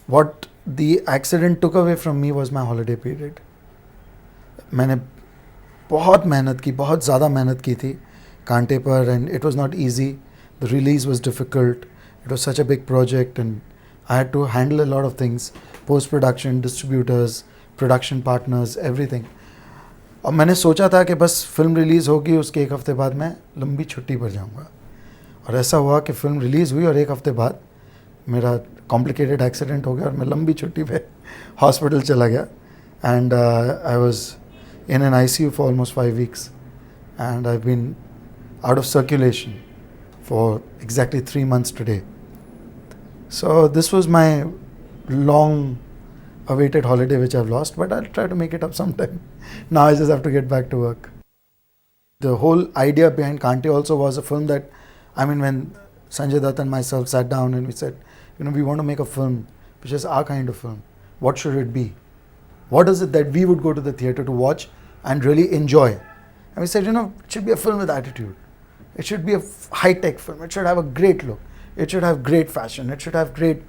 what the accident took away from me was my holiday period. मैंने बहुत मेहनत की, बहुत ज़्यादा मेहनत की थी कांटे पर, and it was not easy. The release was difficult. It was such a big project and I had to handle a lot of things, post-production, distributors, production partners, everything. और मैंने सोचा था कि बस फिल्म रिलीज़ होगी, उसके एक हफ़्ते बाद मैं लंबी छुट्टी पर जाऊंगा. और ऐसा हुआ कि फिल्म रिलीज़ हुई और एक हफ़्ते बाद मेरा कॉम्प्लिकेटेड एक्सीडेंट हो गया और मैं लंबी छुट्टी पे हॉस्पिटल चला गया. And I was in an ICU for almost 5 weeks and I've been out of circulation for exactly 3 months today. So this was my long awaited holiday which I've lost, but I'll try to make it up sometime. Now I just have to get back to work. The whole idea behind Kaante also was a film that, I mean, when Sanjay Dutt and myself sat down and we said, we want to make a film which is our kind of film. What should it be? What is it that we would go to the theatre to watch and really enjoy? And we said, it should be a film with attitude. It should be a high-tech film. It should have a great look. It should have great fashion. It should have great,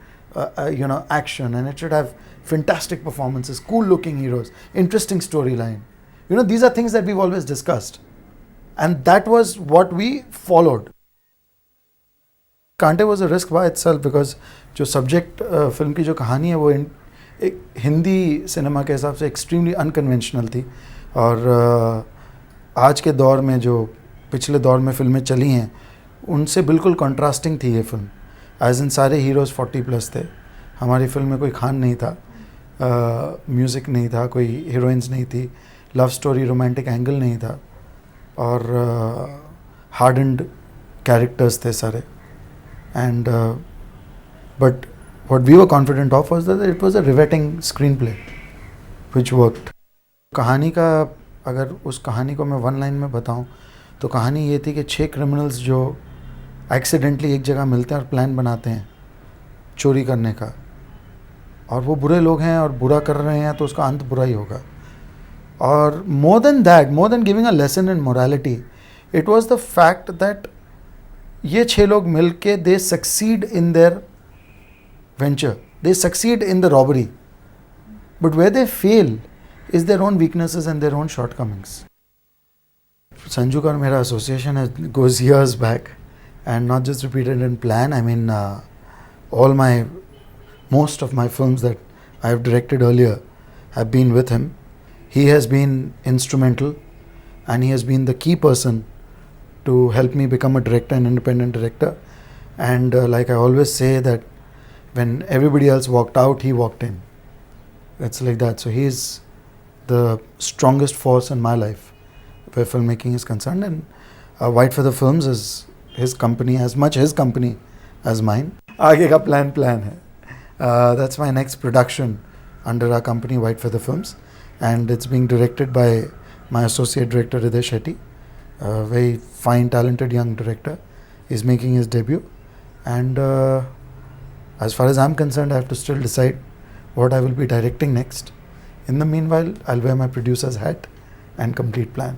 action, and it should have fantastic performances, cool-looking heroes, interesting storyline. These are things that we've always discussed, and that was what we followed. Kaante was a risk by itself because जो subject film की जो कहानी है वो एक Hindi cinema के हिसाब से extremely unconventional थी. और आज के दौर में जो पिछले दौर में फिल्में चली हैं उनसे बिल्कुल कंट्रास्टिंग थी ये फिल्म. एज इन सारे हीरोज़ 40+ थे. हमारी फिल्म में कोई खान नहीं था, म्यूज़िक नहीं था, कोई हीरोइंस नहीं थी, लव स्टोरी रोमांटिक एंगल नहीं था, और हार्डन्ड कैरेक्टर्स थे सारे. And but what we were confident of was that it was a riveting screenplay which worked. कहानी का, अगर उस कहानी को मैं 1 line में बताऊं तो कहानी ये थी कि 6 क्रिमिनल्स जो एक्सीडेंटली एक जगह मिलते हैं और प्लान बनाते हैं चोरी करने का, और वो बुरे लोग हैं और बुरा कर रहे हैं तो उसका अंत बुरा ही होगा. और more than giving a lesson in morality, it was the fact that ये 6 लोग मिल के they succeed in their venture, they succeed in the robbery, but where they fail is their own weaknesses and their own shortcomings. Sanju ka mera association goes years back and not just repeated in plan. I mean, most of my films that I have directed earlier have been with him. He has been instrumental and he has been the key person to help me become a director, an independent director. And like I always say that when everybody else walked out, he walked in. It's like that. So he is the strongest force in my life where filmmaking is concerned, and White Feather Films is his company, as much his company as mine. आगे का plan है. That's my next production under our company, White Feather Films, and it's being directed by my associate director Hriday Shetty, a very fine, talented young director. He's making his debut, and as far as I'm concerned, I have to still decide what I will be directing next. In the meanwhile, I'll wear my producer's hat and complete plan.